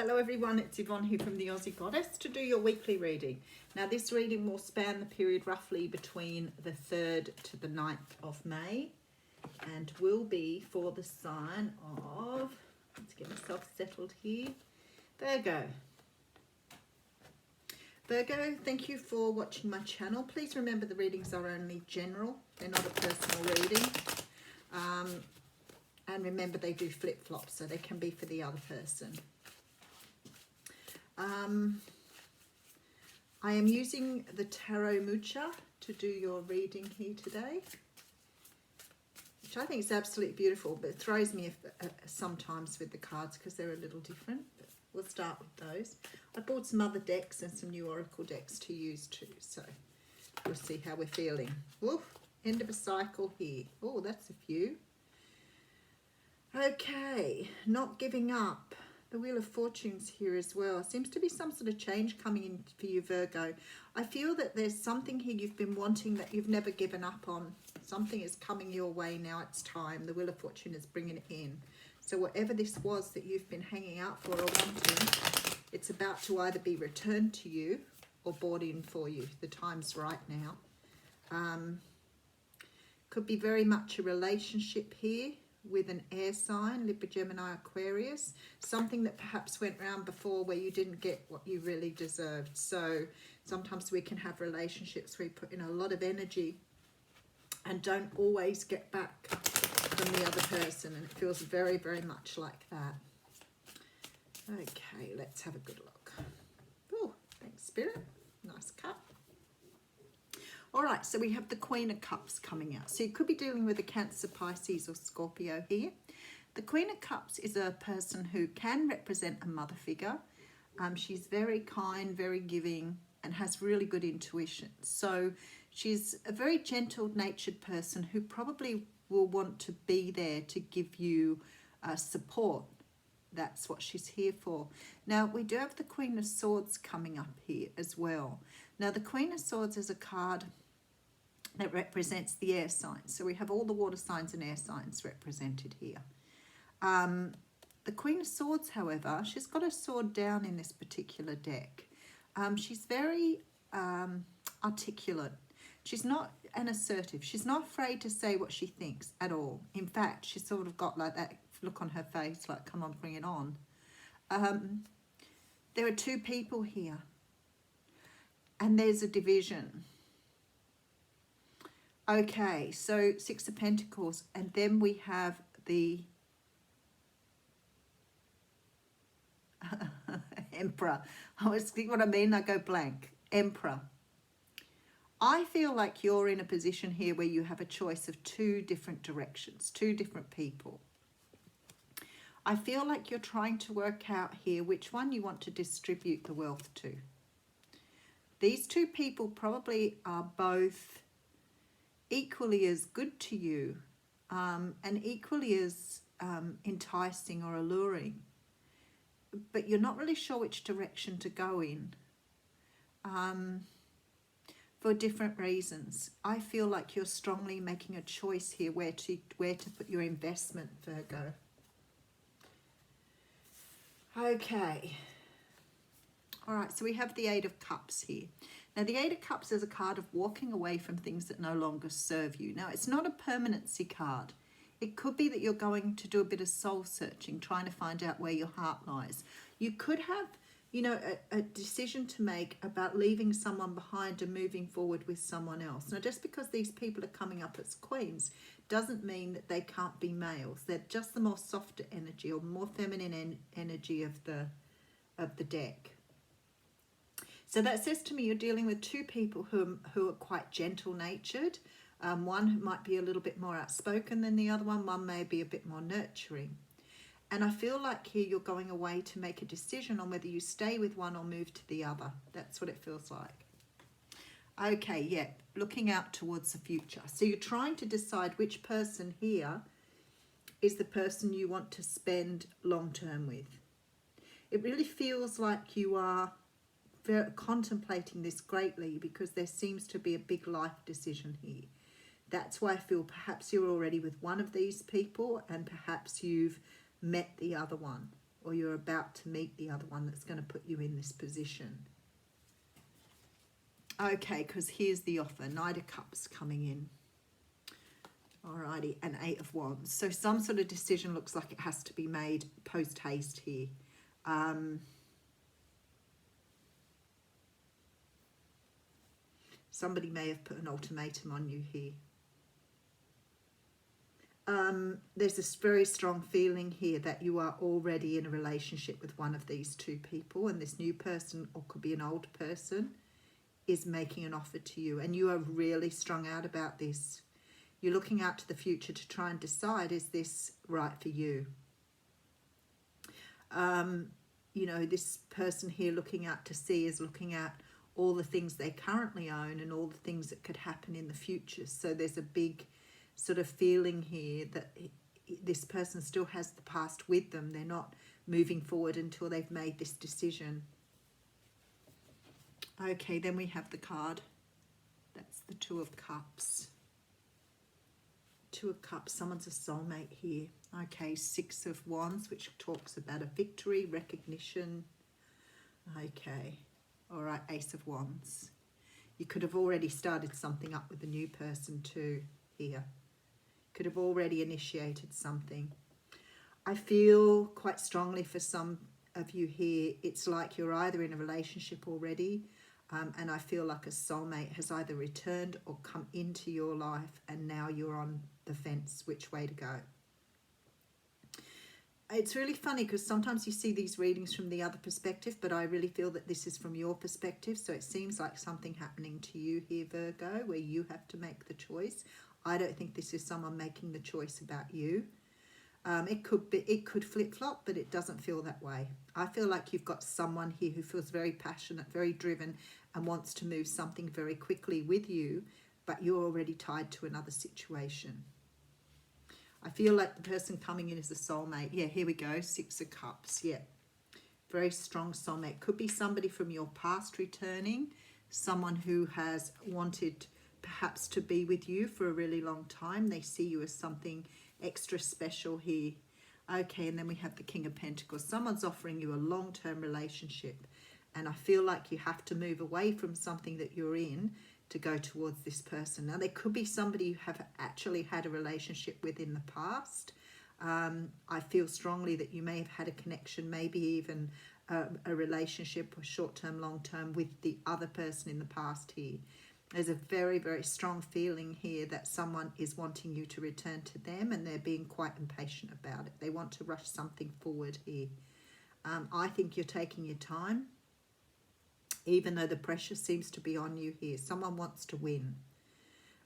Hello everyone, it's Yvonne here from the Aussie Goddess to do your weekly reading. Now this reading will span the period roughly between the 3rd to the 9th of May and will be for the sign of, let's get myself settled here, Virgo. Virgo, thank you for watching my channel. Please remember the readings are only general, they're not a personal reading. And remember they do flip-flop, so they can be for the other person. I am using the Tarot Mucha to do your reading here today, which I think is absolutely beautiful, but it throws me sometimes with the cards because they're a little different. But we'll start with those. I bought some other decks and some new oracle decks to use too, so we'll see how we're feeling. Oof, end of a cycle here. Oh, that's a few. Okay, not giving up. The Wheel of Fortune's here as well. Seems to be some sort of change coming in for you, Virgo. I feel that there's something here you've been wanting that you've never given up on. Something is coming your way now. It's time. The Wheel of Fortune is bringing it in. So whatever this was that you've been hanging out for or wanting, it's about to either be returned to you or bought in for you. The time's right now. Could be very much a relationship here with an air sign, Libra, Gemini, Aquarius, something that perhaps went round before where you didn't get what you really deserved. So sometimes we can have relationships where we put in a lot of energy and don't always get back from the other person, and it feels very, very much like that. Okay, let's have a good look. Oh, thanks, Spirit. Nice cup. All right, so we have the Queen of Cups coming out. So you could be dealing with a Cancer, Pisces or Scorpio here. The Queen of Cups is a person who can represent a mother figure. She's very kind, very giving, and has really good intuition. So she's a very gentle-natured person who probably will want to be there to give you support. That's what she's here for. Now, we do have the Queen of Swords coming up here as well. Now, the Queen of Swords is a card that represents the air signs. So we have all the water signs and air signs represented here. The Queen of Swords, however, she's got her sword down in this particular deck. She's very articulate. She's not an assertive. She's not afraid to say what she thinks at all. In fact, she's sort of got like that look on her face, like, come on, bring it on. There are two people here, and there's a division. Okay, so Six of Pentacles, and then we have the Emperor. I always think what I mean, I go blank. Emperor. I feel like you're in a position here where you have a choice of two different directions, two different people. I feel like you're trying to work out here which one you want to distribute the wealth to. These two people probably are both equally as good to you and equally as enticing or alluring, but you're not really sure which direction to go in for different reasons. I feel like you're strongly making a choice here where to put your investment, Virgo. Okay. All right, so we have the Eight of Cups here. Now, the Eight of Cups is a card of walking away from things that no longer serve you. Now, it's not a permanency card. It could be that you're going to do a bit of soul searching, trying to find out where your heart lies. You could have, you know, a decision to make about leaving someone behind and moving forward with someone else. Now, just because these people are coming up as queens doesn't mean that they can't be males. They're just the more softer energy or more feminine energy of the deck. So that says to me you're dealing with two people who are quite gentle-natured. One who might be a little bit more outspoken than the other one. One may be a bit more nurturing. And I feel like here you're going away to make a decision on whether you stay with one or move to the other. That's what it feels like. Okay, yeah, looking out towards the future. So you're trying to decide which person here is the person you want to spend long-term with. It really feels like you are contemplating this greatly because there seems to be a big life decision here. That's why I feel perhaps you're already with one of these people and perhaps you've met the other one. or you're about to meet the other one that's going to put you in this position. Okay, because here's the offer. Knight of Cups coming in. Alrighty, and Eight of Wands. So some sort of decision looks like it has to be made post-haste here. Somebody may have put an ultimatum on you here. There's this very strong feeling here that you are already in a relationship with one of these two people, and this new person, or could be an old person, is making an offer to you, and you are really strung out about this. You're looking out to the future to try and decide, is this right for you? You know, this person here looking out to sea is looking at all the things they currently own and all the things that could happen in the future. So there's a big sort of feeling here that this person still has the past with them. They're not moving forward until they've made this decision. Okay, then we have the card. That's the Two of Cups. Two of Cups, someone's a soulmate here. Okay, Six of Wands, which talks about a victory, recognition. Okay, all right, Ace of Wands. You could have already started something up with a new person too here. Could have already initiated something. I feel quite strongly for some of you here, it's like you're either in a relationship already, and I feel like a soulmate has either returned or come into your life, and now you're on the fence which way to go. It's really funny because sometimes you see these readings from the other perspective, but I really feel that this is from your perspective. So it seems like something happening to you here, Virgo, where you have to make the choice. I don't think this is someone making the choice about you. It could flip-flop, but it doesn't feel that way. I feel like you've got someone here who feels very passionate, very driven, and wants to move something very quickly with you, but you're already tied to another situation. I feel like the person coming in is a soulmate. Yeah, here we go, Six of Cups. Yeah, very strong soulmate. Could be somebody from your past returning, someone who has wanted perhaps to be with you for a really long time. They see you as something extra special here. Okay, and then we have the King of Pentacles. Someone's offering you a long-term relationship, and I feel like you have to move away from something that you're in to go towards this person. Now, there could be somebody you have actually had a relationship with in the past. I feel strongly that you may have had a connection, maybe even a relationship, or short-term, long-term, with the other person in the past here. There's a very, very strong feeling here that someone is wanting you to return to them, and they're being quite impatient about it. They want to rush something forward here. I think you're taking your time, even though the pressure seems to be on you here. Someone wants to win.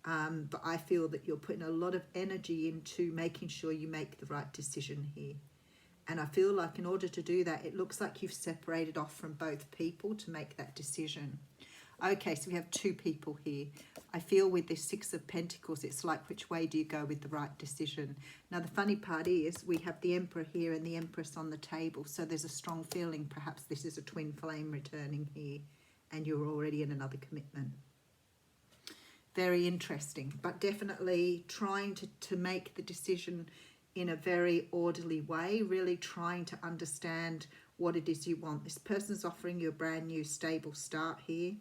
But I feel that you're putting a lot of energy into making sure you make the right decision here. And I feel like in order to do that, it looks like you've separated off from both people to make that decision. Okay, so we have two people here. I feel with this Six of Pentacles, it's like, which way do you go with the right decision? Now, the funny part is we have the Emperor here and the Empress on the table. So there's a strong feeling perhaps this is a twin flame returning here, and you're already in another commitment. Very interesting, but definitely trying to make the decision in a very orderly way, really trying to understand what it is you want. This person's offering you a brand new stable start here.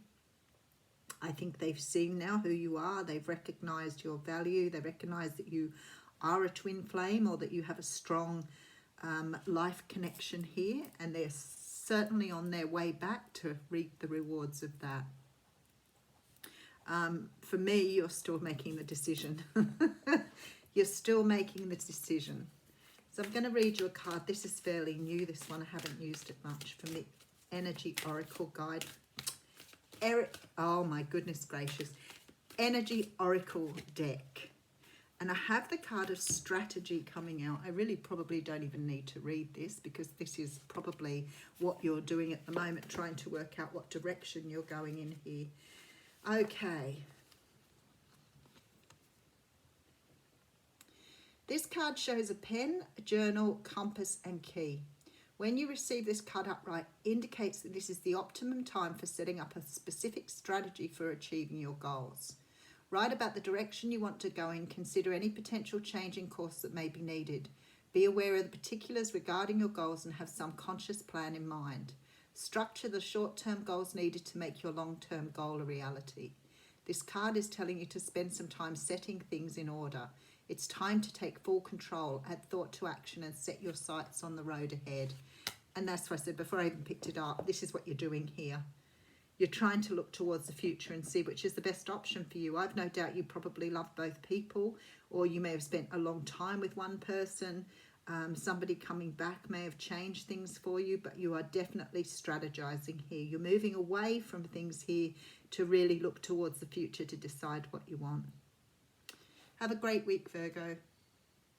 I think they've seen now who you are. They've recognized your value. They recognize that you are a twin flame, or that you have a strong life connection here. And they're certainly on their way back to reap the rewards of that. For me, you're still making the decision. You're still making the decision. So I'm going to read you a card. This is fairly new, this one. I haven't used it much, from the Energy Oracle Guide. Oh my goodness gracious. Energy Oracle deck. And I have the card of strategy coming out. I really probably don't even need to read this, because this is probably what you're doing at the moment, trying to work out what direction you're going in here. Okay. This card shows a pen, a journal, compass, and key. When you receive this card upright, indicates that this is the optimum time for setting up a specific strategy for achieving your goals. Write about the direction you want to go in, consider any potential change in course that may be needed. Be aware of the particulars regarding your goals and have some conscious plan in mind. Structure the short-term goals needed to make your long-term goal a reality. This card is telling you to spend some time setting things in order. It's time to take full control, add thought to action, and set your sights on the road ahead. And that's what I said before I even picked it up. This is what you're doing here. You're trying to look towards the future and see which is the best option for you. I've no doubt you probably love both people, or you may have spent a long time with one person. Somebody coming back may have changed things for you, but you are definitely strategizing here. You're moving away from things here to really look towards the future to decide what you want. Have a great week, Virgo.